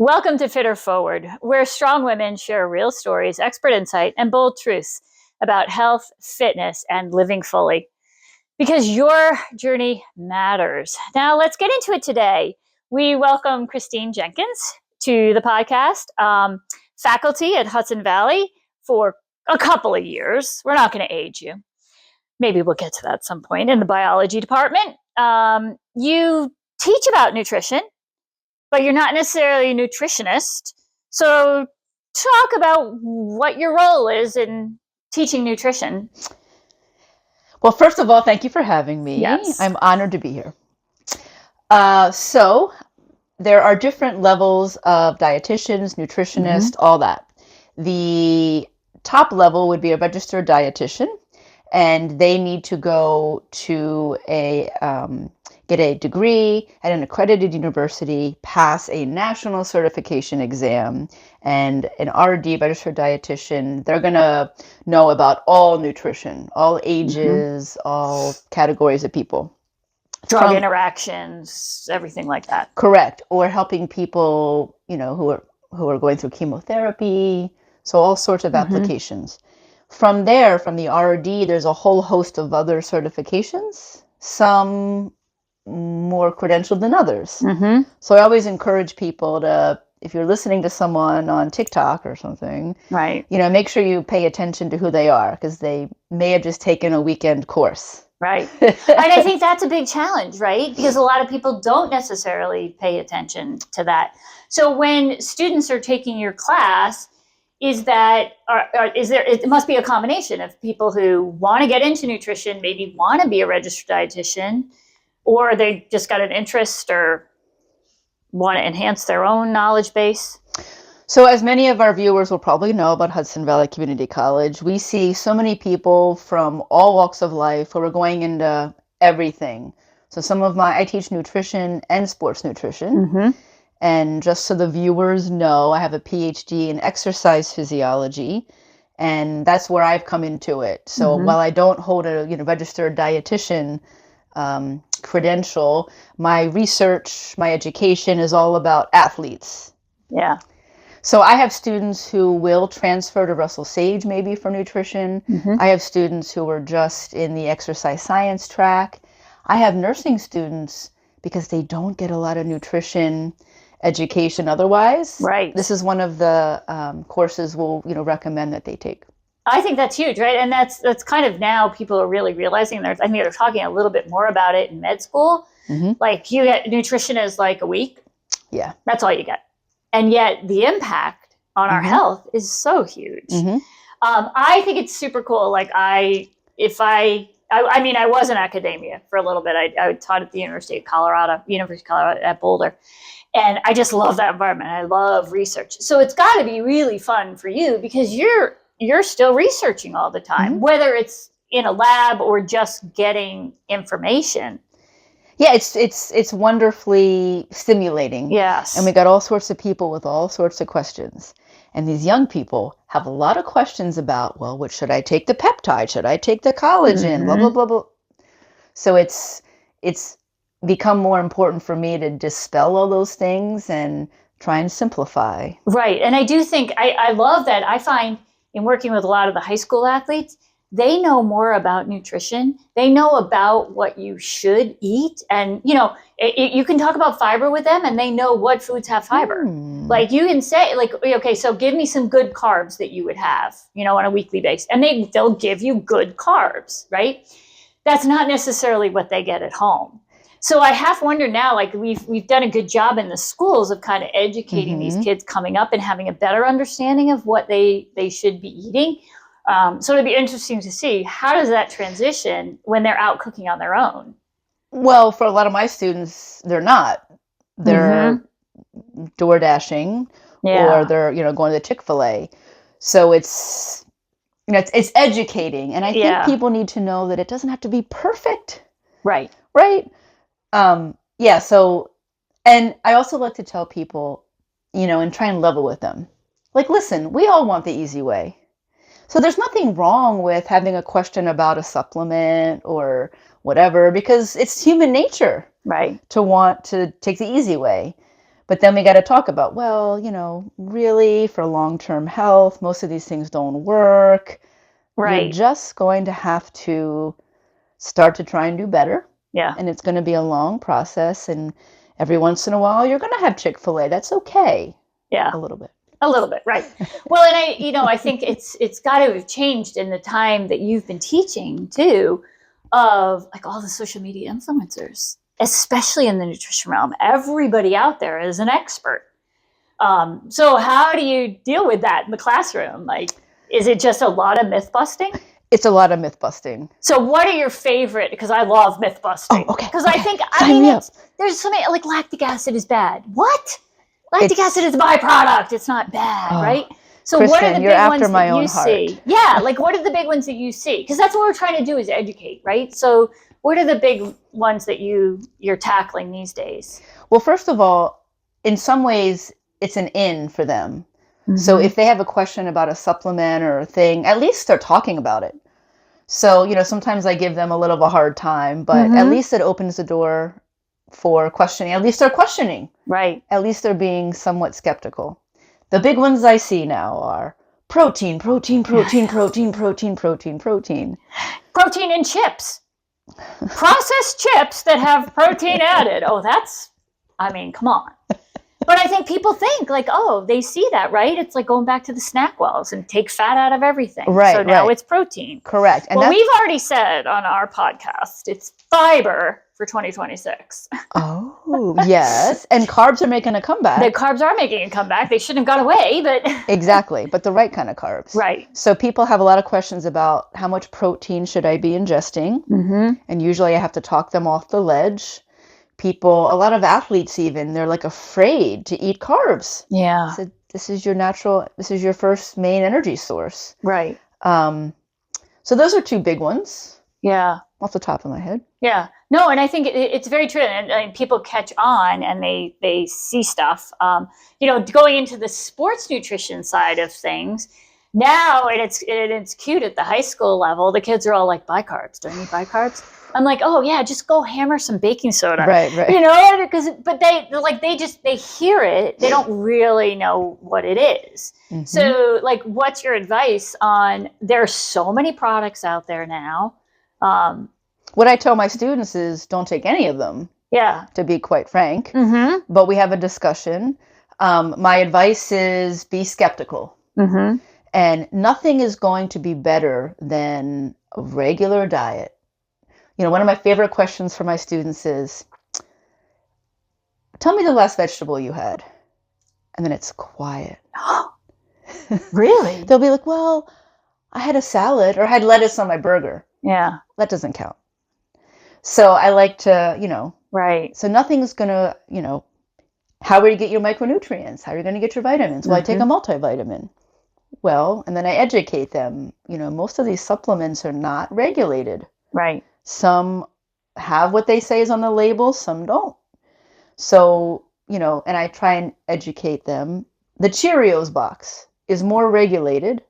Welcome to FitHer Forward, where strong women share real stories, expert insight, and bold truths about health, fitness, and living fully. Because your journey matters. Now, let's get into it today. We welcome Christine Jenkins to the podcast, faculty at Hudson Valley for a couple of years. We're not going to age you. Maybe we'll get to that at some point in the biology department. You teach about nutrition, but you're not necessarily a nutritionist. So talk about what your role is in teaching nutrition. Well, first of all, thank you for having me. Yes. I'm honored to be here. So there are different levels of dietitians, nutritionists, all that. The top level would be a registered dietitian, and they need to go to get a degree at an accredited university, pass a national certification exam, and an RD, registered dietitian. They're going to know about all nutrition, all ages, all categories of people. Drug interactions, everything like that. Correct. Or helping people, who are going through chemotherapy. So all sorts of applications. From there, from the RD, there's a whole host of other certifications, some more credentialed than others. So I always encourage people to, if you're listening to someone on TikTok or something, Right. Make sure you pay attention to who they are, because they may have just taken a weekend course. Right. And I think that's a big challenge, right? Because a lot of people don't necessarily pay attention to that. So when students are taking your class, it must be a combination of people who want to get into nutrition, maybe want to be a registered dietitian, or they just got an interest or want to enhance their own knowledge base. So as many of our viewers will probably know about Hudson Valley Community College, we see so many people from all walks of life who are going into everything. So I teach nutrition and sports nutrition. And just so the viewers know, I have a PhD in exercise physiology, and that's where I've come into it. So while I don't hold a registered dietitian credential, my research, my education is all about athletes. Yeah. So I have students who will transfer to Russell Sage maybe for nutrition. I have students who are just in the exercise science track. I have nursing students because they don't get a lot of nutrition education otherwise. Right. This is one of the courses we'll recommend that they take. I think that's huge, right? And that's kind of now people are really realizing I think they're talking a little bit more about it in med school. Like you get nutrition is like a week. Yeah. That's all you get. And yet the impact on our health is so huge. I think it's super cool. Like I was in academia for a little bit. I taught at the University of Colorado at Boulder. And I just love that environment. I love research. So it's got to be really fun for you because you're still researching all the time, whether it's in a lab or just getting information. Yeah, it's wonderfully stimulating. Yes. And we got all sorts of people with all sorts of questions. And these young people have a lot of questions about, well, what should I take the peptide? Should I take the collagen? Blah, blah, blah, blah. So it's become more important for me to dispel all those things and try and simplify. Right. And I do think, I love that. I find in working with a lot of the high school athletes, they know more about nutrition. They know about what you should eat. And, you can talk about fiber with them and they know what foods have fiber. Like you can say, like, okay, so give me some good carbs that you would have, on a weekly basis. And they'll give you good carbs, right? That's not necessarily what they get at home. So I half wonder now, like we've done a good job in the schools of kind of educating these kids coming up and having a better understanding of what they should be eating. So it'd be interesting to see how does that transition when they're out cooking on their own? Well, for a lot of my students, they're not. They're door dashing or they're, going to the Chick-fil-A. So it's educating. And I think people need to know that it doesn't have to be perfect. Right. Right. So, and I also like to tell people, and try and level with them. Like, listen, we all want the easy way. So there's nothing wrong with having a question about a supplement or whatever, because it's human nature, right, to want to take the easy way. But then we got to talk about, well, really for long-term health, most of these things don't work. You're Right. just going to have to start to try and do better. Yeah. And it's going to be a long process. And every once in a while, you're going to have Chick-fil-A. That's okay. Yeah. A little bit. A little bit, right. Well, and I think it's got to have changed in the time that you've been teaching too, of like all the social media influencers, especially in the nutrition realm. Everybody out there is an expert. So how do you deal with that in the classroom? Like, is it just a lot of myth busting? It's a lot of myth busting. So what are your favorite? Because I love myth busting. Oh, okay. Because okay. I think, Sign me up. there's so many, like lactic acid is bad. What? Lactic acid is a byproduct. It's not bad, right? So Kristen, what are the you're big after ones my that own you heart. see? Yeah, like what are the big ones that you see? Because that's what we're trying to do is educate, right? So what are the big ones that you're tackling these days? Well, first of all, in some ways, it's an in for them. Mm-hmm. So if they have a question about a supplement or a thing, at least they're talking about it. So, sometimes I give them a little of a hard time, but at least it opens the door for questioning. At least they're questioning. Right. At least they're being somewhat skeptical. The big ones I see now are protein. Protein in chips. Processed chips that have protein added. Oh, come on. But I think people think like, oh, they see that, right? It's like going back to the snack wells and take fat out of everything. Right. So now it's protein. Correct. And we've already said on our podcast, it's fiber for 2026. Oh, yes. And carbs are making a comeback. The carbs are making a comeback. They shouldn't have got away, but... Exactly. But the right kind of carbs. Right. So people have a lot of questions about how much protein should I be ingesting? Mm-hmm. And usually I have to talk them off the ledge. People, a lot of athletes even, they're like afraid to eat carbs. Yeah. So this is your first main energy source. Right. So those are two big ones. Yeah. Off the top of my head. Yeah. No, and I think it's very true. And people catch on and they see stuff. Going into the sports nutrition side of things, now it's cute at the high school level. The kids are all like, bicarbs. Don't you need bicarbs? I'm like, oh yeah, just go hammer some baking soda. Right. But they hear it. They don't really know what it is. Mm-hmm. So like, what's your advice on, there are so many products out there now. What I tell my students is don't take any of them. Yeah. To be quite frank. Mm-hmm. But we have a discussion. My advice is be skeptical. Mm-hmm. And nothing is going to be better than a regular diet. One of my favorite questions for my students is, tell me the last vegetable you had. And then it's quiet. Really? They'll be like, well, I had a salad or I had lettuce on my burger. Yeah. That doesn't count. So I like to, Right. So nothing's going to, how are you get your micronutrients? How are you going to get your vitamins? Well, I take a multivitamin. Well, and then I educate them, most of these supplements are not regulated. Right. Some have what they say is on the label, some don't. So, and I try and educate them. The Cheerios box is more regulated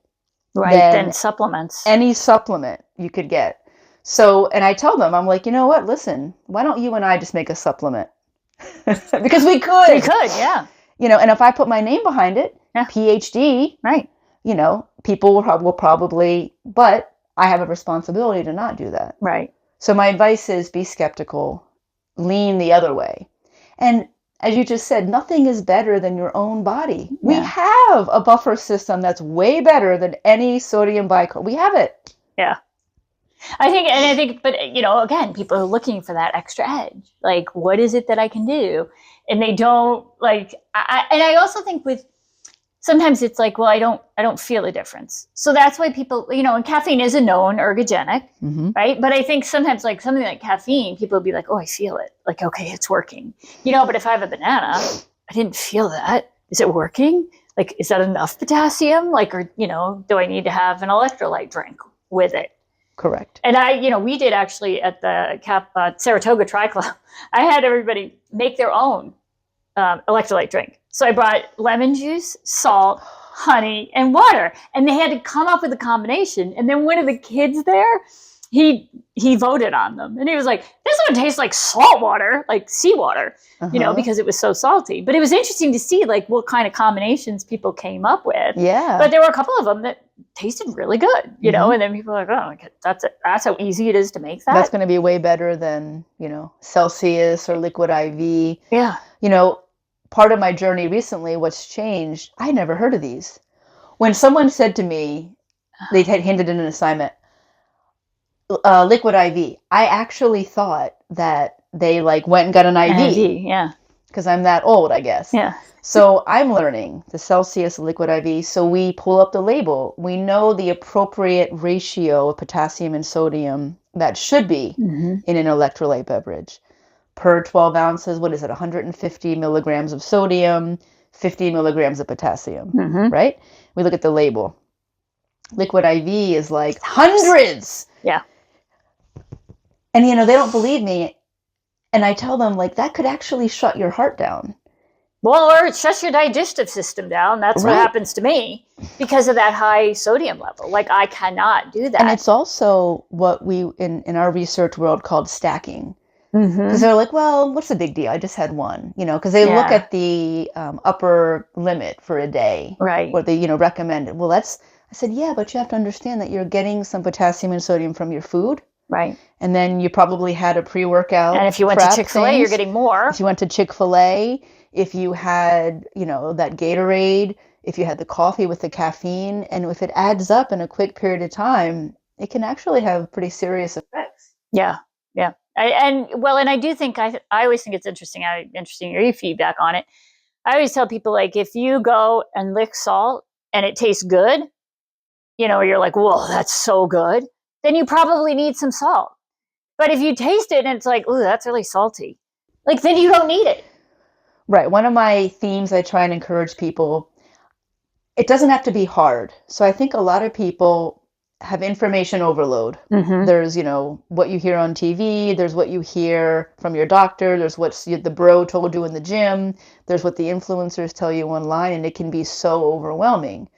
than supplements. Any supplement you could get. So, and I tell them, I'm like, you know what, listen, why don't you and I just make a supplement? Because we could. We could, yeah. And if I put my name behind it, PhD, right. People will probably, but I have a responsibility to not do that. Right. So my advice is be skeptical, lean the other way. And as you just said, nothing is better than your own body. Yeah. We have a buffer system that's way better than any sodium bicarb. We have it. Yeah. I think, but again, people are looking for that extra edge. Like, what is it that I can do? And they don't I also think sometimes it's like, well, I don't feel a difference. So that's why people, and caffeine is a known ergogenic, mm-hmm. right? But I think sometimes like something like caffeine, people will be like, oh, I feel it. Like, okay, it's working. But if I have a banana, I didn't feel that. Is it working? Like, is that enough potassium? Like, or, do I need to have an electrolyte drink with it? Correct. And we did actually at the Saratoga Tri Club, I had everybody make their own electrolyte drink. So I brought lemon juice, salt, honey, and water. And they had to come up with a combination. And then one of the kids there, he voted on them, and he was like, this one tastes like salt water, like seawater, because it was so salty. But it was interesting to see like what kind of combinations people came up with. Yeah. But there were a couple of them that tasted really good, and then people are like, oh, that's how easy it is to make that. That's going to be way better than, Celsius or Liquid IV. Yeah. Part of my journey recently, what's changed, I never heard of these. When someone said to me, they had handed in an assignment, Liquid IV, I actually thought that they like went and got an IV. Yeah. Because I'm that old, I guess. Yeah. So I'm learning the Celsius Liquid IV. So we pull up the label. We know the appropriate ratio of potassium and sodium that should be in an electrolyte beverage. Per 12 ounces, what is it? 150 milligrams of sodium, 50 milligrams of potassium, right? We look at the label. Liquid IV is like hundreds. Yeah. And, they don't believe me. And I tell them, like, that could actually shut your heart down. Well, or it shuts your digestive system down. That's what happens to me because of that high sodium level. Like, I cannot do that. And it's also what we, in our research world, called stacking. Because they're like, well, what's the big deal? I just had one, because they look at the upper limit for a day. Right. What they, recommend. Well, I said, yeah, but you have to understand that you're getting some potassium and sodium from your food. Right. And then you probably had a pre-workout. And if you went to Chick-fil-A, you're getting more. If you went to Chick-fil-A, if you had, that Gatorade, if you had the coffee with the caffeine, and if it adds up in a quick period of time, it can actually have pretty serious effects. Yeah. Yeah. And I do think, I always think it's interesting your feedback on it. I always tell people, like, if you go and lick salt and it tastes good, you're like, whoa, that's so good, then you probably need some salt. But if you taste it and it's like, ooh, that's really salty, like, then you don't need it. Right. One of my themes I try and encourage people, it doesn't have to be hard. So I think a lot of people have information overload. There's, what you hear on TV, there's what you hear from your doctor, there's what the bro told you in the gym, there's what the influencers tell you online, and it can be so overwhelming.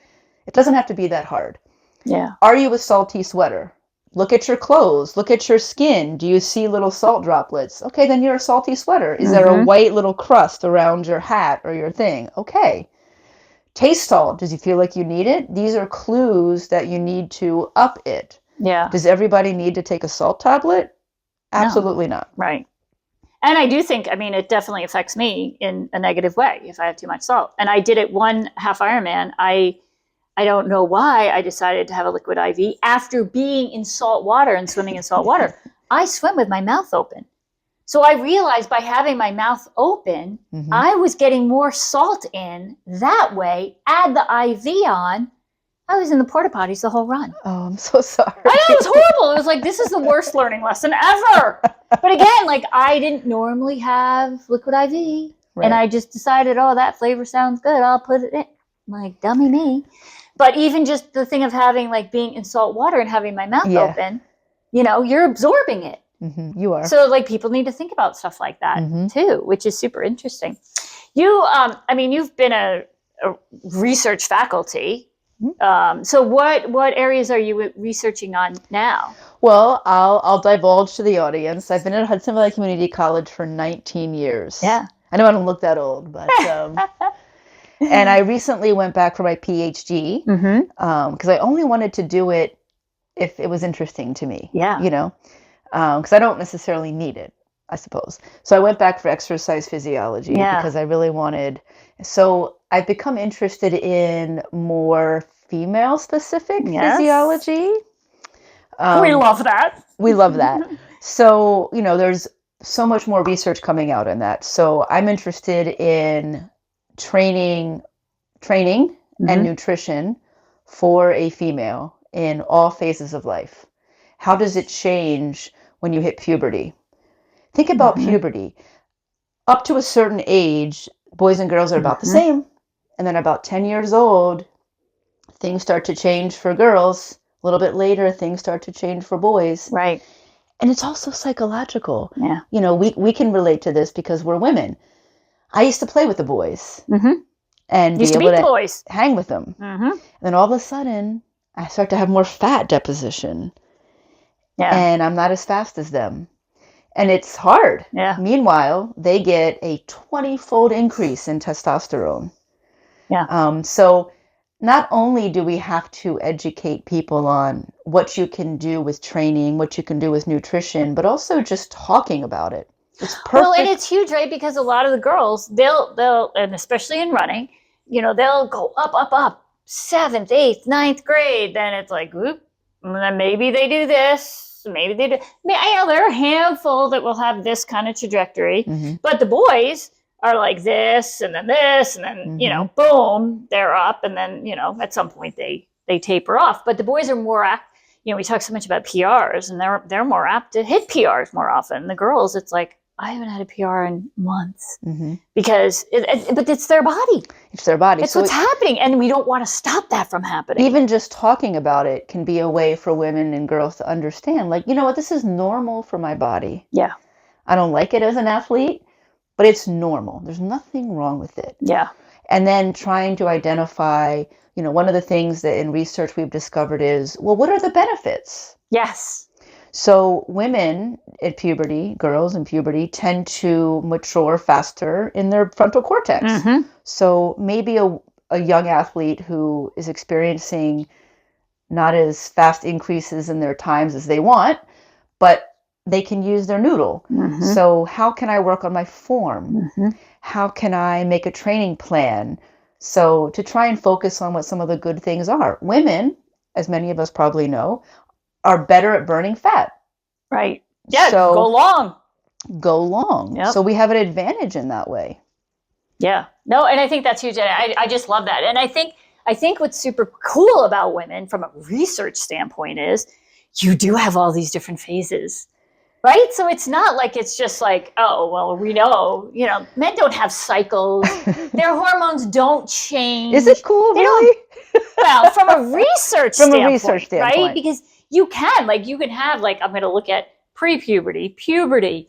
It doesn't have to be that hard. Yeah. Are you a salty sweater? Look at your clothes. Look at your skin. Do you see little salt droplets? Okay, then you're a salty sweater. Is there a white little crust around your hat or your thing? Okay. Taste salt. Does you feel like you need it? These are clues that you need to up it. Yeah. Does everybody need to take a salt tablet? Absolutely not. Right. And I do think, it definitely affects me in a negative way if I have too much salt. And I did it one half Ironman. I don't know why I decided to have a Liquid IV after being in salt water and swimming in salt water. I swim with my mouth open. So I realized by having my mouth open, I was getting more salt in that way. Add the IV on. I was in the porta potties the whole run. Oh, I'm so sorry. I know, it was horrible. It was like, this is the worst learning lesson ever. But again, like, I didn't normally have Liquid IV. Right. And I just decided, oh, that flavor sounds good, I'll put it in. Like, dummy me. But even just the thing of having, like, being in salt water and having my mouth open, you're absorbing it. You are. So, like, people need to think about stuff like that too, which is super interesting. You've been a research faculty. So what areas are you researching on now? Well, I'll divulge to the audience. I've been at Hudson Valley Community College for 19 years. Yeah. I know I don't look that old, but and I recently went back for my PhD because I only wanted to do it if it was interesting to me. Yeah. Because I don't necessarily need it, I suppose. So I went back for exercise physiology because I really wanted. So I've become interested in more female-specific physiology. We love that. We love that. So, there's so much more research coming out in that. So I'm interested in training and nutrition for a female in all phases of life. How does it change when you hit puberty? Think about puberty. Up to a certain age, boys and girls are about the same. And then about 10 years old, things start to change for girls. A little bit later, things start to change for boys. Right. And it's also psychological. Yeah. We can relate to this because we're women. I used to play with the boys and be able to hang with them. And then all of a sudden, I start to have more fat deposition. Yeah. and I'm not as fast as them. And it's hard. Yeah. Meanwhile, they get a 20-fold increase in testosterone. Yeah. So not only do we have to educate people on what you can do with training, what you can do with nutrition, but also just talking about it. It's perfect. Well, and it's huge, right? Because a lot of the girls, they'll, and especially in running, they'll go up, 7th, 8th, 9th grade. Then it's like, whoop, and then maybe they do this, maybe they do. There are a handful that will have this kind of trajectory, but the boys are like this, and then boom, they're up, and then at some point they taper off. But the boys are more we talk so much about PRs, and they're more apt to hit PRs more often. The girls, it's like, I haven't had a PR in months because but it's their body. It's their body. It's what's happening. And we don't want to stop that from happening. Even just talking about it can be a way for women and girls to understand, like, you know what, this is normal for my body. Yeah. I don't like it as an athlete, but it's normal. There's nothing wrong with it. Yeah. And then trying to identify, one of the things that in research we've discovered is, well, what are the benefits? Yes. So women at puberty, girls in puberty, tend to mature faster in their frontal cortex. So maybe a young athlete who is experiencing not as fast increases in their times as they want, but they can use their noodle. So how can I work on my form? How can I make a training plan? So to try and focus on what some of the good things are. Women, as many of us probably know, are better at burning fat. Right. Yeah. So go long. Yep. So we have an advantage in that way. Yeah. No, and I think that's huge. I just love that. And I think what's super cool about women from a research standpoint is you do have all these different phases. Right? So it's not like it's just like, oh, well, we know, men don't have cycles. Their hormones don't change. Is it cool, really? Well, from a research standpoint, right? Right? Because you can have, I'm going to look at pre-puberty, puberty,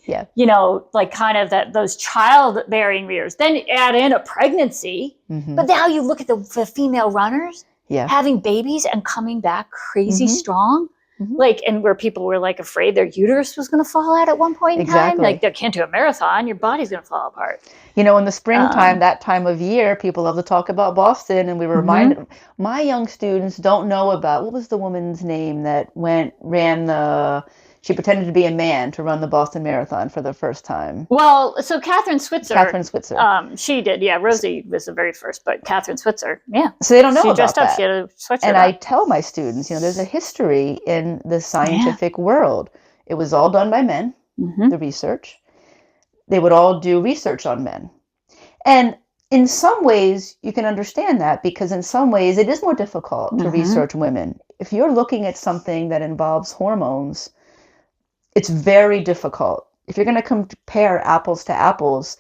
like kind of those childbearing years, then add in a pregnancy. But now you look at the female runners having babies and coming back crazy strong. And where people were like afraid their uterus was going to fall out at one point in time. Like they can't do a marathon, your body's going to fall apart. In the springtime, that time of year, people love to talk about Boston, and we were reminded, my young students don't know about, what was the woman's name that she pretended to be a man to run the Boston Marathon for the first time. Well, so Catherine Switzer. She did, yeah. Rosie was the very first, but Catherine Switzer, yeah. So they don't know about that. She dressed up, she had a sweatshirt And on. I tell my students, there's a history in the scientific world. It was all done by men, the research. They would all do research on men. And in some ways, you can understand that, because in some ways, it is more difficult to research women. If you're looking at something that involves hormones, it's very difficult. If you're going to compare apples to apples,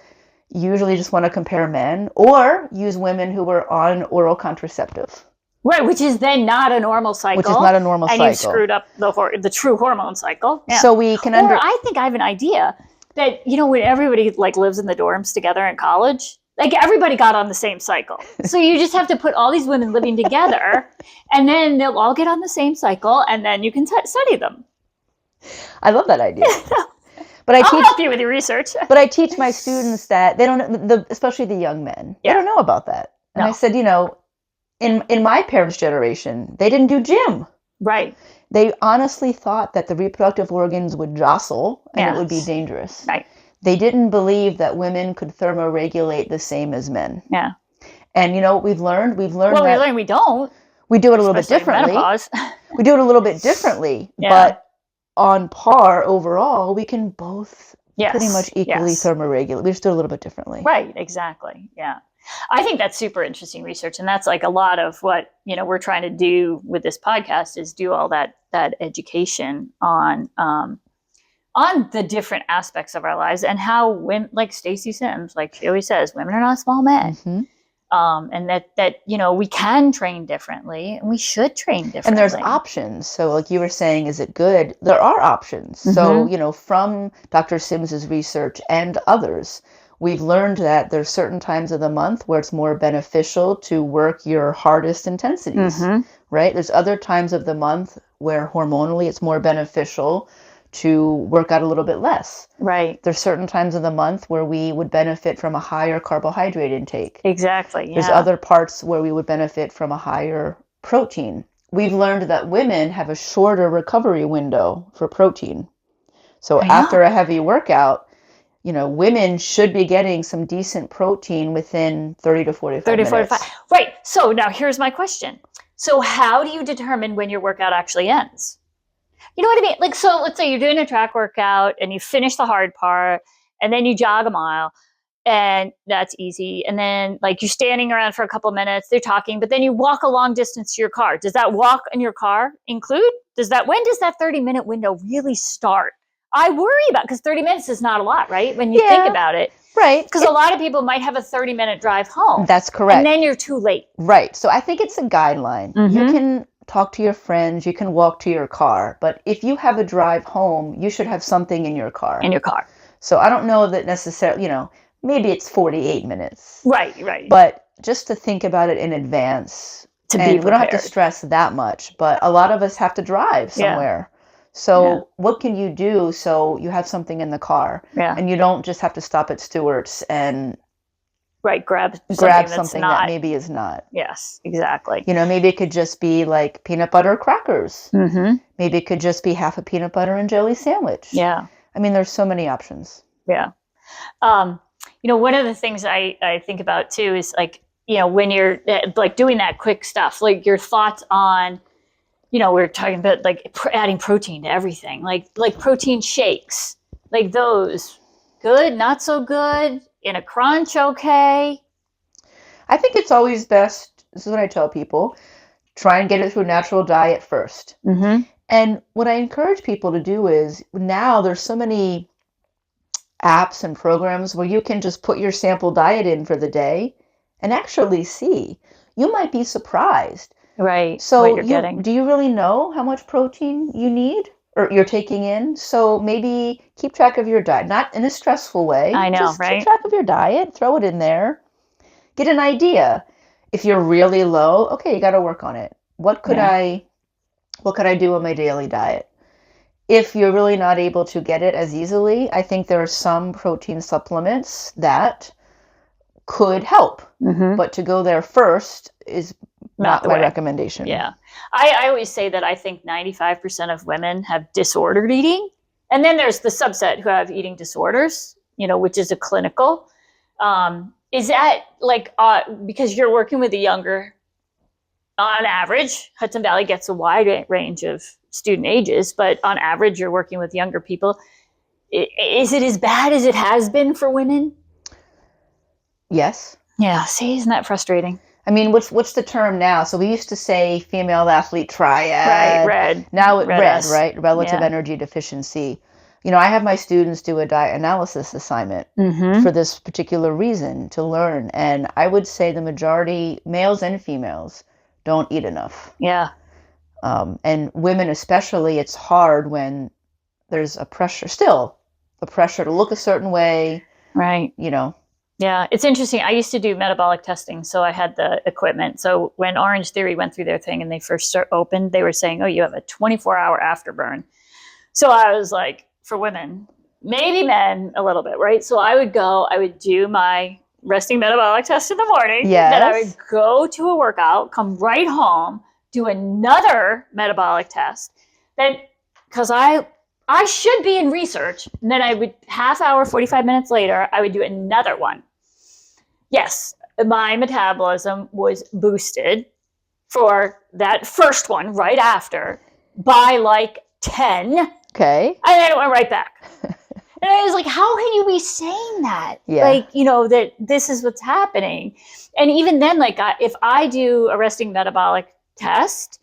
you usually just want to compare men or use women who were on oral contraceptive. Right, which is then not a normal cycle. And you've screwed up the true hormone cycle. Yeah. So we can I think I have an idea that, when everybody lives in the dorms together in college, everybody got on the same cycle. So you just have to put all these women living together, and then they'll all get on the same cycle, and then you can study them. I love that idea. But I'll help you with your research. But I teach my students that they don't, especially the young men, they don't know about that. And I said, in my parents' generation, they didn't do gym. Right. They honestly thought that the reproductive organs would jostle and it would be dangerous. Right. They didn't believe that women could thermoregulate the same as men. Yeah. And what we've learned? We learned we don't. We do it a little bit differently. We do it a little bit differently, but on par overall, we can both pretty much equally thermoregulate. We just do it a little bit differently. Right, exactly. Yeah. I think that's super interesting research. And that's a lot of what, we're trying to do with this podcast is do all that education on the different aspects of our lives and how women, like Stacey Sims, like she always says, women are not small men. And that we can train differently and we should train differently. And there's options. So like you were saying, is it good? There are options. So, from Dr. Sims's research and others, we've learned that there's certain times of the month where it's more beneficial to work your hardest intensities, right? There's other times of the month where hormonally it's more beneficial to work out a little bit less. Right. There's certain times of the month where we would benefit from a higher carbohydrate intake. Exactly. There's other parts where we would benefit from a higher protein. We've learned that women have a shorter recovery window for protein. So after a heavy workout, women should be getting some decent protein within 30 to 45 minutes. Right. So now here's my question. So how do you determine when your workout actually ends? You know what I mean? Like, so let's say you're doing a track workout and you finish the hard part and then you jog a mile and that's easy. And then like you're standing around for a couple minutes, they're talking, but then you walk a long distance to your car. Does that walk in your car include? When does that 30-minute window really start? I worry about, because 30 minutes is not a lot, right? When you think about it. Right. Because a lot of people might have a 30-minute drive home. That's correct. And then you're too late. Right. So I think it's a guideline. Mm-hmm. You can talk to your friends, you can walk to your car, but if you have a drive home, you should have something in your car. So I don't know that necessarily, maybe it's 48 minutes. Right. But just to think about it in advance. To be prepared. We don't have to stress that much, but a lot of us have to drive somewhere. So what can you do so you have something in the car and you don't just have to stop at Stewart's and grab something that maybe is not. Yes, exactly. Maybe it could just be like peanut butter crackers. Mm-hmm. Maybe it could just be half a peanut butter and jelly sandwich. Yeah. I mean, there's so many options. Yeah. One of the things I think about too is like, when you're like doing that quick stuff, like your thoughts on, we're talking about like adding protein to everything, like protein shakes, like those, good, not so good, in a crunch, okay. I think it's always best, this is what I tell people, try and get it through a natural diet first. Mm-hmm. And what I encourage people to do is, now there's so many apps and programs where you can just put your sample diet in for the day and actually see. You might be surprised. Right. So what you're getting. Do you really know how much protein you need or you're taking in? So maybe keep track of your diet, not in a stressful way. I know, just right? Keep track of your diet, throw it in there, get an idea. If you're really low, okay, you got to work on it. What could I do on my daily diet? If you're really not able to get it as easily, I think there are some protein supplements that could help. Mm-hmm. But to go there first is not my recommendation. Yeah. I always say that I think 95% of women have disordered eating. And then there's the subset who have eating disorders, which is a clinical. Is that like, because you're working with the younger, on average, Hudson Valley gets a wide range of student ages, but on average, you're working with younger people. Is it as bad as it has been for women? Yes. Yeah. See, isn't that frustrating? I mean, what's the term now? So we used to say female athlete triad. Right, red. Now red, right? Relative energy deficiency. I have my students do a diet analysis assignment for this particular reason, to learn. And I would say the majority, males and females, don't eat enough. Yeah. And women especially, it's hard when there's a pressure to look a certain way. Right. Yeah, it's interesting. I used to do metabolic testing, so I had the equipment. So when Orange Theory went through their thing and they first opened, they were saying, oh, you have a 24-hour afterburn. So I was like, for women, maybe men a little bit, right? So I would do my resting metabolic test in the morning. Yes. Then I would go to a workout, come right home, do another metabolic test. Then, because I should be in research, and then I would, half hour, 45 minutes later, I would do another one. Yes, my metabolism was boosted for that first one right after by like 10. Okay. And then it went right back. And I was like, how can you be saying that? Yeah. Like, that this is what's happening. And even then, like, if I do a resting metabolic test,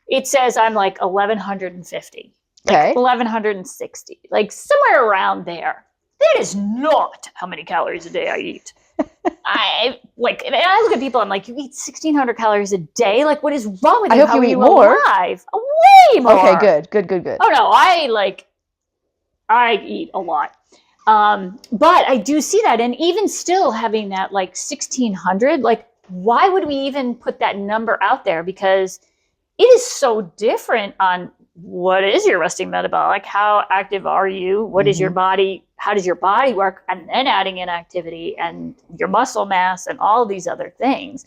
it says I'm like 1150. Like 1160. Like somewhere around there. That is not how many calories a day I eat. I look at people, I'm like, you eat 1,600 calories a day? Like, what is wrong with you? I hope you eat more. Alive? Way more. Okay, good. Oh, no, I eat a lot. But I do see that. And even still having that, like, 1,600, like, why would we even put that number out there? Because it is so different on what is your resting metabolic? How active are you? What is your body? How does your body work? And then adding in activity and your muscle mass and all these other things.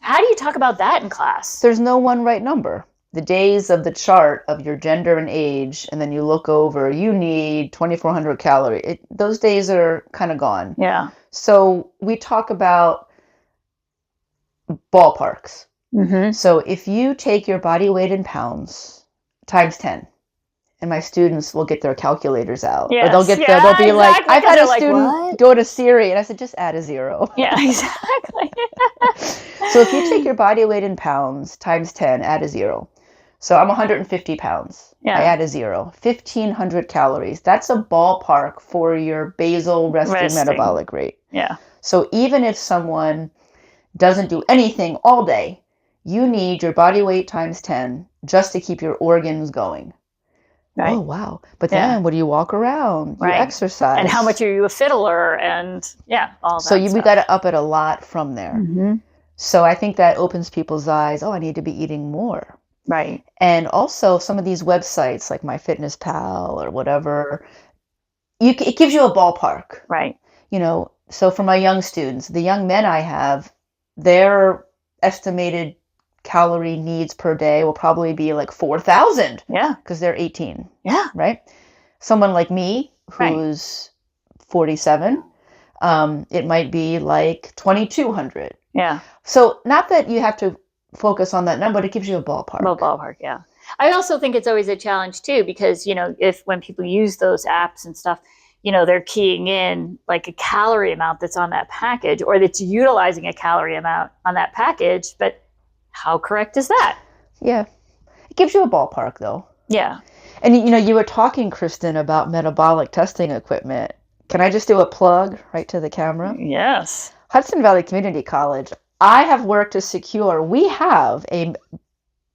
How do you talk about that in class? There's no one right number. The days of the chart of your gender and age, and then you look over, you need 2,400 calories. Those days are kind of gone. Yeah. So we talk about ballparks. So if you take your body weight in pounds times 10, and my students will get their calculators out. Yes. Or they'll get they'll be like, I've had a student go to Siri, and I said, just add a 0. Yeah, exactly. So if you take your body weight in pounds times 10, add a 0. So I'm 150 pounds. Yeah. I add a 0. 1,500 calories. That's a ballpark for your basal resting metabolic rate. Yeah. So even if someone doesn't do anything all day, you need your body weight times 10 just to keep your organs going. Right. Oh, wow. But then what do you walk around? You exercise. And how much are you a fiddler? And all that So we got to up it a lot from there. So I think that opens people's eyes. Oh, I need to be eating more. Right. And also some of these websites like MyFitnessPal or whatever, it gives you a ballpark. Right. So for my young students, the young men I have, their estimated calorie needs per day will probably be like 4,000. Yeah. Because they're 18. Yeah. Right? Someone like me, who's 47, it might be like 2,200. Yeah. So not that you have to focus on that number, but it gives you a ballpark. Ballpark, yeah. I also think it's always a challenge too, because, when people use those apps and stuff, they're keying in like a calorie amount that's on that package, or that's utilizing a calorie amount on that package. But how correct is that? Yeah. It gives you a ballpark though. Yeah. And you were talking, Kristen, about metabolic testing equipment. Can I just do a plug right to the camera? Yes. Hudson Valley Community College. I have worked to secure, we have a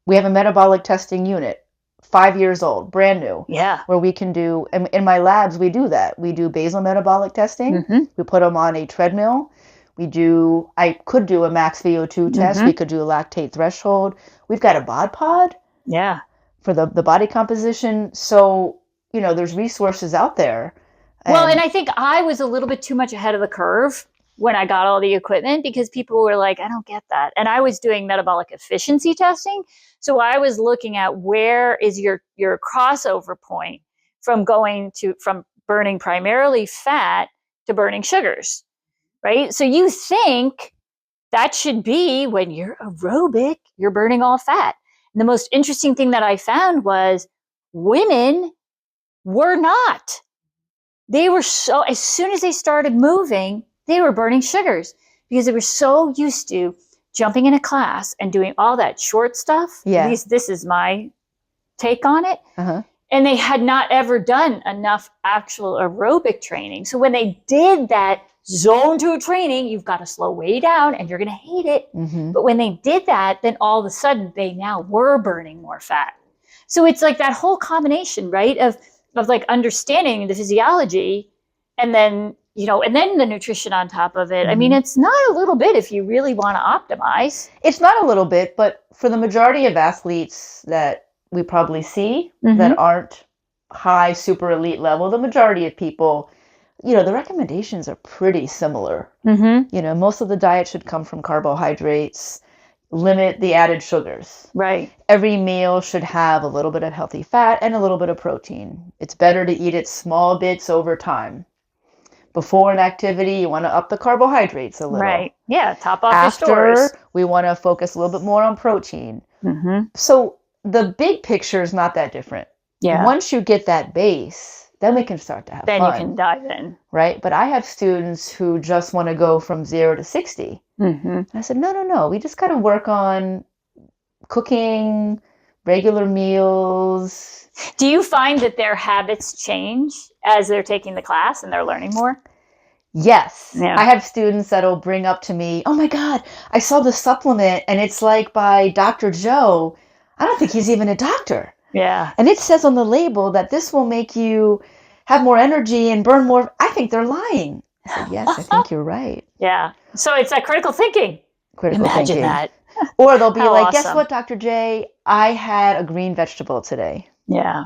metabolic testing unit, 5 years old, brand new. Yeah. Where we can do, in my labs, we do that. We do basal metabolic testing. We put them on a treadmill. I could do a max VO2 test. We could do a lactate threshold. We've got a bod pod. Yeah. For the body composition. So, there's resources out there. And I think I was a little bit too much ahead of the curve when I got all the equipment, because people were like, I don't get that. And I was doing metabolic efficiency testing. So I was looking at where is your crossover point from burning primarily fat to burning sugars, right? So you think that should be when you're aerobic, you're burning all fat. And the most interesting thing that I found was women were not. They were as soon as they started moving, they were burning sugars, because they were so used to jumping in a class and doing all that short stuff. Yeah. At least this is my take on it. Uh-huh. And they had not ever done enough actual aerobic training. So when they did that zone 2 training, you've got to slow way down and you're going to hate it. But when they did that, then all of a sudden they now were burning more fat. So it's like that whole combination, right? Of like understanding the physiology, and then the nutrition on top of it. I mean, it's not a little bit if you really want to optimize. It's not a little bit, but for the majority of athletes that we probably see that aren't high, super elite level, the majority of people, the recommendations are pretty similar. Most of the diet should come from carbohydrates, limit the added sugars. Right. Every meal should have a little bit of healthy fat and a little bit of protein. It's better to eat it small bits over time. Before an activity, you want to up the carbohydrates a little. Right. Yeah. Top off After, your stores. we want to focus a little bit more on protein. So the big picture is not that different. Yeah. Once you get that base, then we can start to have fun. Then you can dive in. Right? But I have students who just want to go from 0 to 60. I said, no. We just got to work on cooking, regular meals. Do you find that their habits change as they're taking the class and they're learning more? Yes. Yeah. I have students that'll bring up to me, oh my God, I saw the supplement and it's like by Dr. Joe. I don't think he's even a doctor. Yeah. And it says on the label that this will make you have more energy and burn more. I think they're lying. I said, yes, I think you're right. Yeah. So it's that critical thinking. Imagine that. Or they'll be How like, awesome. guess what, Dr. J? I had a green vegetable today. Yeah.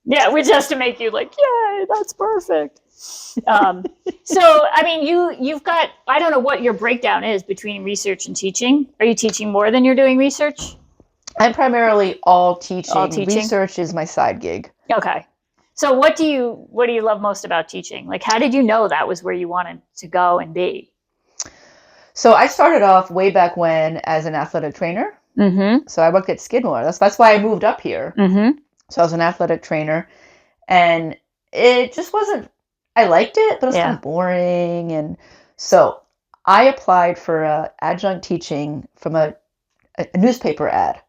Yeah, which has to make you like, yay, that's perfect. So, I mean, you've got, I don't know what your breakdown is between research and teaching. Are you teaching more than you're doing research? I'm primarily all teaching. All teaching? Research is my side gig. Okay. So what do you love most about teaching? Like, how did you know that was where you wanted to go and be? So I started off way back when as an athletic trainer. Mm-hmm. So I worked at Skidmore. That's why I moved up here. Mm-hmm. So I was an athletic trainer, and it just wasn't, I liked it, but it was kind of boring. And so I applied for adjunct teaching from a newspaper ad.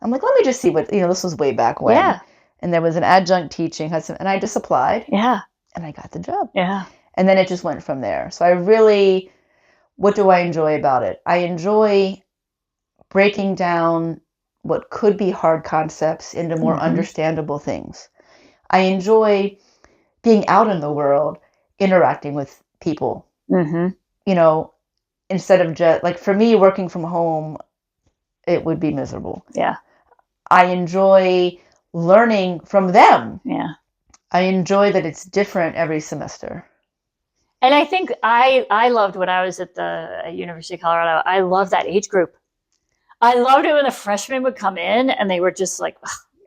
I'm like, let me just see what, this was way back when. Yeah. And there was an adjunct teaching, and I just applied. Yeah. And I got the job. Yeah. And then it just went from there. So what do I enjoy about it? I enjoy breaking down what could be hard concepts into more understandable things. I enjoy being out in the world, interacting with people. Instead of just, like, for me, working from home, it would be miserable. Yeah. I enjoy learning from them. Yeah. I enjoy that it's different every semester. And I think I loved when I was at the University of Colorado. I loved that age group. I loved it when the freshmen would come in and they were just like,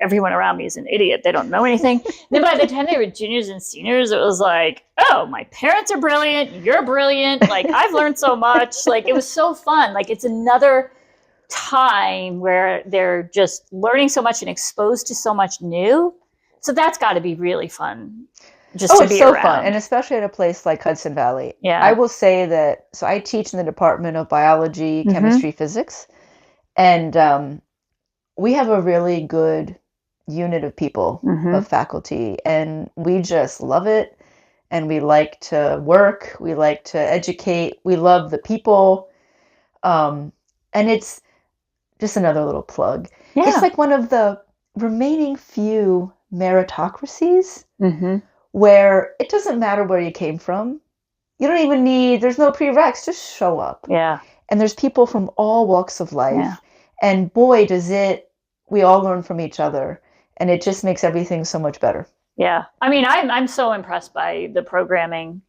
everyone around me is an idiot. They don't know anything. Then by the time they were juniors and seniors, it was like, oh, my parents are brilliant. You're brilliant. Like, I've learned so much. Like, it was so fun. Like, it's another time where they're just learning so much and exposed to so much new. So that's got to be really fun. Just to be so around. Fun. And especially at a place like Hudson Valley. Yeah. I will say that, so I teach in the Department of Biology, Chemistry, Physics. And we have a really good unit of people, of faculty, and we just love it. And we like to work. We like to educate. We love the people. And it's just another little plug. Yeah. It's like one of the remaining few meritocracies where it doesn't matter where you came from. You don't even there's no prereqs, just show up. Yeah. And there's people from all walks of life. Yeah. And boy, we all learn from each other. And it just makes everything so much better. Yeah. I mean, I'm so impressed by the programming.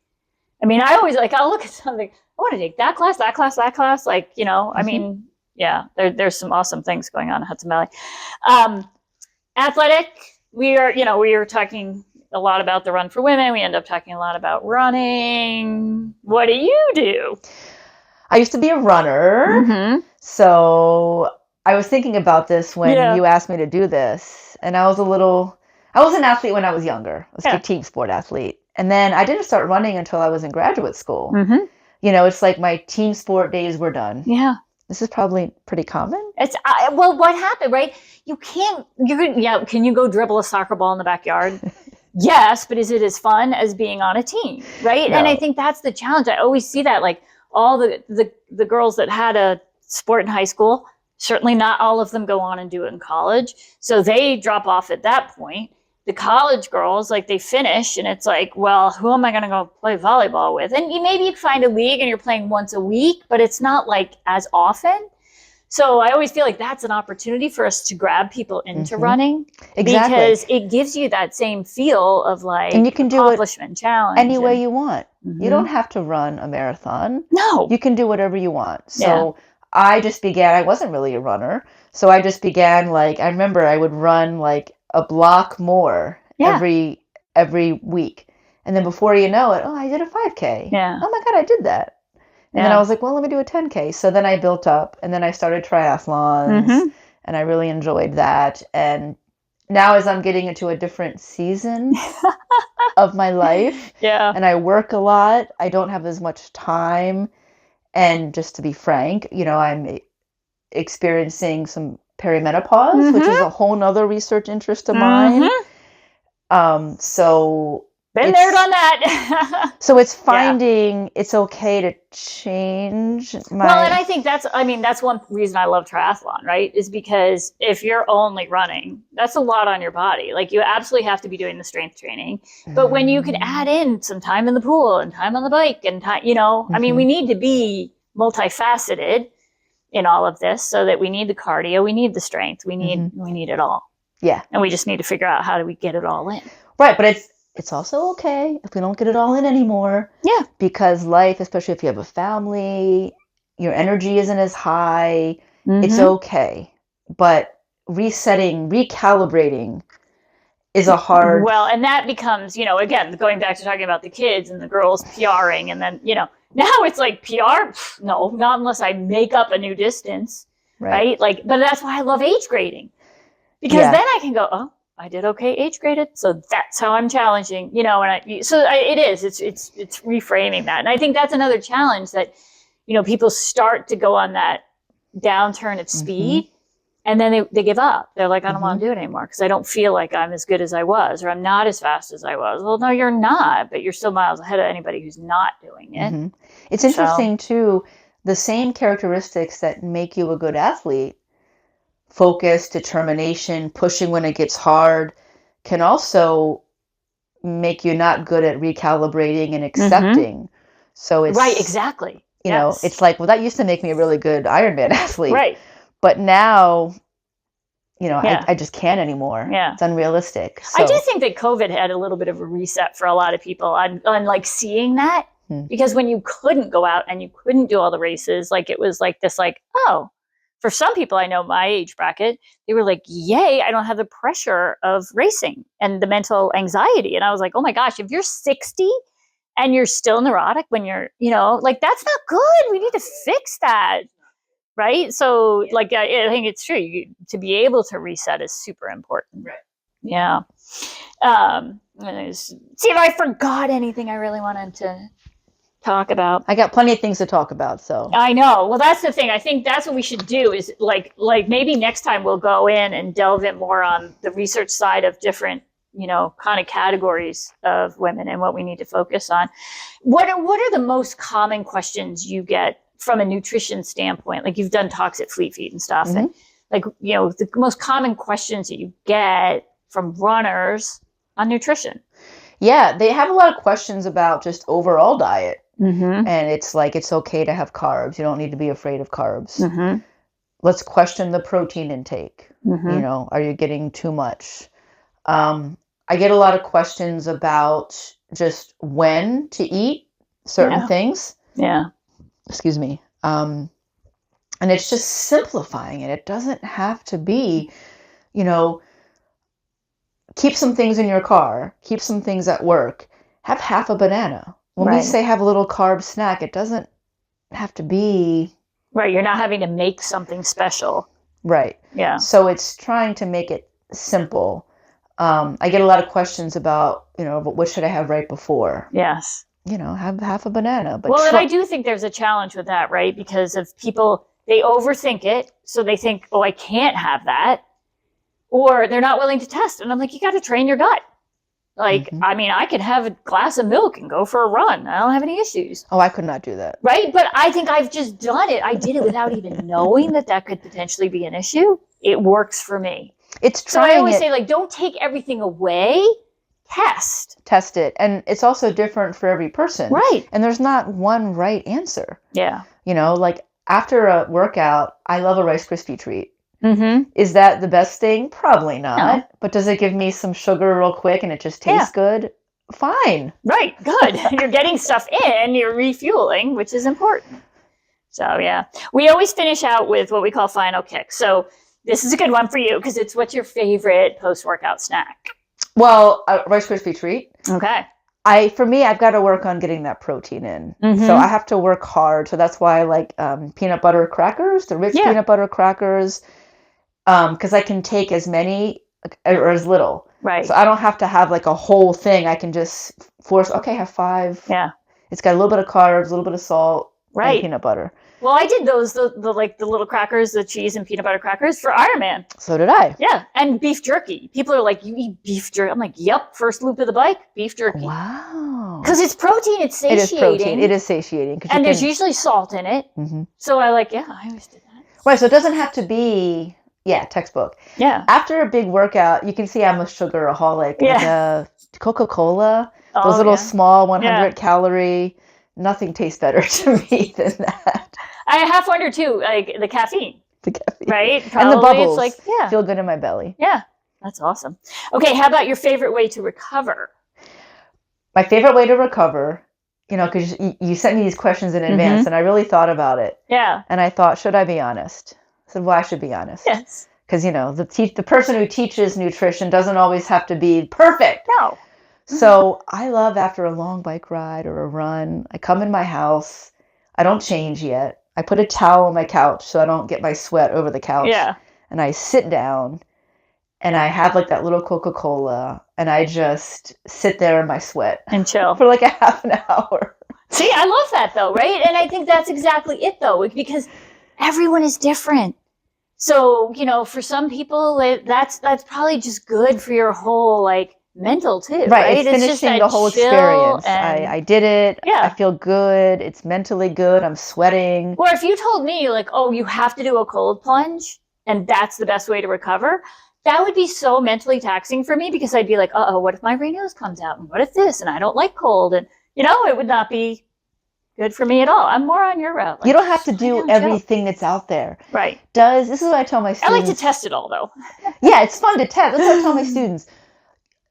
I mean, I always I'll look at something, I want to take that class, that class, that class. Like, I mean, yeah, there's some awesome things going on in Hudson Valley. Athletic, we are talking a lot about the Run for Women. We end up talking a lot about running. What do you do? I used to be a runner. So I was thinking about this when you asked me to do this. And I was an athlete when I was younger. I was a team sport athlete. And then I didn't start running until I was in graduate school. It's like my team sport days were done. Yeah. This is probably pretty common. It's well, what happened, right? Can you go dribble a soccer ball in the backyard? Yes, but is it as fun as being on a team, right? No. And I think that's the challenge. I always see that, like, all the girls that had a sport in high school, certainly not all of them go on and do it in college. So they drop off at that point. The college girls, like, they finish and it's like, well, who am I going to go play volleyball with? And maybe you find a league and you're playing once a week, but it's not like as often. So I always feel like that's an opportunity for us to grab people into running. Exactly. Because it gives you that same feel of, like, and you can do accomplishment, challenge. Any way you want. You don't have to run a marathon. No. You can do whatever you want. So I just began, I wasn't really a runner. So I just began, like, I remember I would run like a block more every week. And then before you know it, I did a 5K. Yeah. Oh my God, I did that. And then I was like, well, let me do a 10K. So then I built up, and then I started triathlons, and I really enjoyed that. And now, as I'm getting into a different season of my life, and I work a lot, I don't have as much time. And just to be frank, I'm experiencing some perimenopause, which is a whole nother research interest of mine. So been there, done that. So it's finding it's okay to change my... Well, and I think that's one reason I love triathlon, right? Is because if you're only running, that's a lot on your body. Like, you absolutely have to be doing the strength training. But when you can add in some time in the pool and time on the bike and time, I mean, we need to be multifaceted in all of this, so that we need the cardio, we need the strength, we need it all. Yeah. And we just need to figure out how do we get it all in. Right. But it's also okay if we don't get it all in anymore. Yeah. Because life, especially if you have a family, your energy isn't as high. It's Mm-hmm. okay. But resetting, recalibrating is a hard. Well, and that becomes, again, going back to talking about the kids and the girls PRing, and then, now it's like PR. No, not unless I make up a new distance, right? Like, but that's why I love age grading, because then I can go, oh, I did okay age graded, so that's how I'm challenging, it is. It's reframing that, and I think that's another challenge that, people start to go on that downturn at speed. Mm-hmm. And then they give up. They're like, I don't want to do it anymore because I don't feel like I'm as good as I was, or I'm not as fast as I was. Well, no, you're not, but you're still miles ahead of anybody who's not doing it. Mm-hmm. It's interesting, too, the same characteristics that make you a good athlete, focus, determination, pushing when it gets hard, can also make you not good at recalibrating and accepting. Mm-hmm. So it's... Right, exactly. It's like, well, that used to make me a really good Ironman athlete. Right. But now, I just can't anymore. Yeah. It's unrealistic. So. I do think that COVID had a little bit of a reset for a lot of people on like seeing that, because when you couldn't go out and you couldn't do all the races, like it was like this, like, oh, for some people I know my age bracket, they were like, yay, I don't have the pressure of racing and the mental anxiety. And I was like, oh my gosh, if you're 60 and you're still neurotic when you're, like, that's not good. We need to fix that. Right. So like, I think it's true. To be able to reset is super important. Right. Yeah. See if I forgot anything I really wanted to talk about. I got plenty of things to talk about. So I know. Well, that's the thing. I think that's what we should do is like maybe next time we'll go in and delve in more on the research side of different, kind of categories of women and what we need to focus on. What are the most common questions you get from a nutrition standpoint? Like, you've done talks at Fleet Feet and stuff, and like, the most common questions that you get from runners on nutrition. Yeah, they have a lot of questions about just overall diet. Mm-hmm. And it's like, it's okay to have carbs. You don't need to be afraid of carbs. Mm-hmm. Let's question the protein intake. Mm-hmm. Are you getting too much? I get a lot of questions about just when to eat certain things. Yeah. Excuse me. And it's just simplifying it. It doesn't have to be, keep some things in your car, keep some things at work, have half a banana. When we say have a little carb snack, it doesn't have to be... Right, you're not having to make something special. Right. Yeah. So it's trying to make it simple. I get a lot of questions about, what should I have right before? Yes. Have half a banana. But and I do think there's a challenge with that, right? Because of people, they overthink it. So they think, oh, I can't have that. Or they're not willing to test. And I'm like, you got to train your gut. Like, I mean, I could have a glass of milk and go for a run. I don't have any issues. Oh, I could not do that. Right? But I think I've just done it. I did it without even knowing that could potentially be an issue. It works for me. It's trying. So I always say, like, don't take everything away. Test it. And it's also different for every person. Right. And there's not one right answer. Yeah. Like after a workout, I love a Rice Krispie treat. Mm-hmm. Is that the best thing? Probably not. No. But does it give me some sugar real quick and it just tastes good? Fine. Right. Good. You're getting stuff in, you're refueling, which is important. So, yeah. We always finish out with what we call final kick. So this is a good one for you because it's what's your favorite post-workout snack? Well, a Rice Krispie treat. Okay. For me, I've got to work on getting that protein in. Mm-hmm. So I have to work hard. So that's why I like peanut butter crackers, the rich peanut butter crackers, because I can take as many or as little. Right. So I don't have to have like a whole thing. I can just have 5. Yeah. It's got a little bit of carbs, a little bit of salt, and peanut butter. Well, I did those, the little crackers, the cheese and peanut butter crackers for Ironman. So did I. Yeah, and beef jerky. People are like, you eat beef jerky? I'm like, yep, first loop of the bike, beef jerky. Wow. Because it's protein, it's satiating. It is protein, it is satiating. And there's usually salt in it. Mm-hmm. So I always did that. Right, so it doesn't have to be, textbook. Yeah. After a big workout, you can see I'm a sugaraholic. Yeah. Like Coca-Cola, those little small 100 calorie, nothing tastes better to me than that. I half wonder too, like the caffeine. The caffeine. Right? Probably and the bubbles it's like, feel good in my belly. Yeah. That's awesome. Okay, how about your favorite way to recover? My favorite way to recover, because you sent me these questions in advance, and I really thought about it. Yeah. And I thought, should I be honest? I said, well, I should be honest. Yes. Because, the person who teaches nutrition doesn't always have to be perfect. No. So I love after a long bike ride or a run, I come in my house. I don't change yet. I put a towel on my couch so I don't get my sweat over the couch. Yeah. And I sit down and I have like that little Coca-Cola and I just sit there in my sweat. And chill. For like a half an hour. See, I love that though, right? And I think that's exactly it though, because everyone is different. So, for some people, that's probably just good for your whole mental too, right? It's finishing the whole experience. I did it. Yeah. I feel good. It's mentally good. I'm sweating. Or if you told me you have to do a cold plunge and that's the best way to recover, that would be so mentally taxing for me because I'd be like, uh-oh, what if my Raynaud's comes out? And what if this? And I don't like cold. And, it would not be good for me at all. I'm more on your route. You don't have to do everything that's out there. Right. This is what I tell my students. I like to test it all though. Yeah, it's fun to test. That's what I tell my students.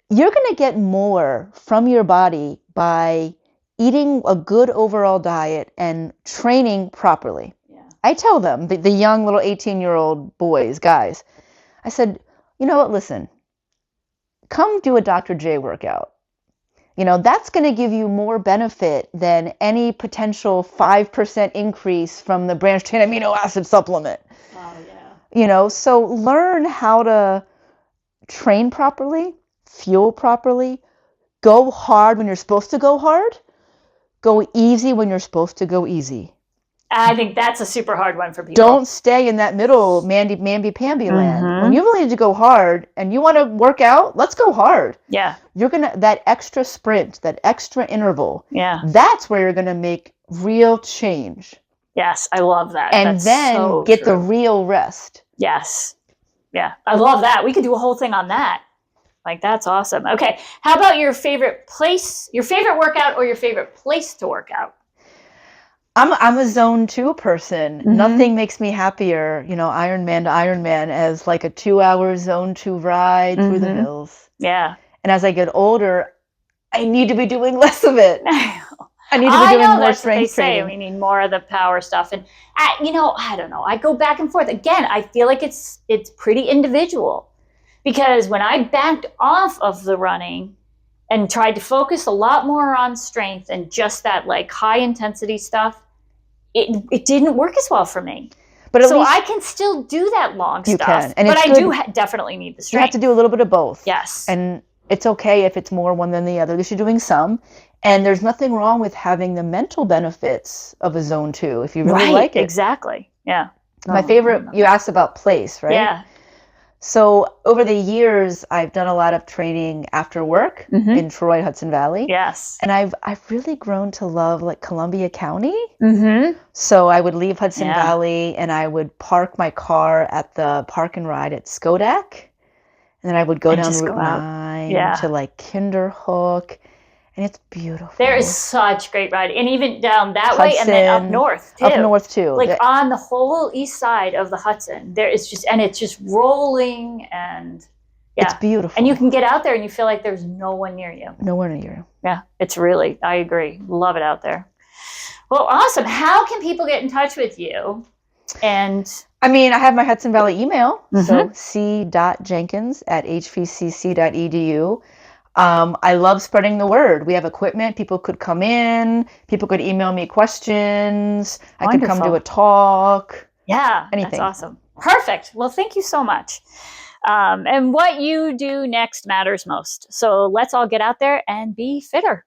You're going to get more from your body by eating a good overall diet and training properly. Yeah. I tell them, the young little 18-year-old boys, guys, I said, you know what, listen, come do a Dr. J workout. That's going to give you more benefit than any potential 5% increase from the branched chain amino acid supplement. Oh, yeah. So learn how to train properly, fuel properly, go hard when you're supposed to go hard, go easy when you're supposed to go easy. I think that's a super hard one for people. Don't stay in that middle mamby-pamby land. When you really need to go hard and you want to work out, let's go hard. Yeah. That extra sprint, that extra interval. Yeah. That's where you're going to make real change. Yes, I love that. And that's then so get true. the real rest. Yes. Yeah. I love that. We could do a whole thing on that. That's awesome. Okay. How about your favorite place, your favorite workout or your favorite place to work out? I'm a zone 2 person. Nothing makes me happier, Ironman to Ironman as like a 2-hour zone 2 ride through the hills. Yeah. And as I get older, I need to be doing less of it. I need to be doing more strength training. We need more of the power stuff. And I don't know. I go back and forth. Again, I feel like it's pretty individual. Because when I backed off of the running and tried to focus a lot more on strength and just that high intensity stuff, it didn't work as well for me. But so I can still do that long stuff. Can. And but I do definitely need the strength. You have to do a little bit of both. Yes. And it's okay if it's more one than the other. At least you're doing some. And there's nothing wrong with having the mental benefits of a zone 2 if you really like it. Exactly. Yeah. My favorite, you asked about place, right? Yeah. So over the years, I've done a lot of training after work in Troy, Hudson Valley. Yes. And I've really grown to love Columbia County. So I would leave Hudson Valley and I would park my car at the park and ride at Skodak. And then I would go down Route 9 to Kinderhook. And it's beautiful. There is such great ride. And even down that way and then up north too. Up north too. On the whole east side of the Hudson. There is it's just rolling and it's beautiful. And you can get out there and you feel like there's no one near you. Nowhere near you. Yeah, I agree. Love it out there. Well, awesome. How can people get in touch with you? And I have my Hudson Valley email. So c.jenkins@hvcc.edu. I love spreading the word. We have equipment. People could come in. People could email me questions. Wonderful. I could come do a talk. Yeah, anything. That's awesome. Perfect. Well, thank you so much. And what you do next matters most. So let's all get out there and be fitter.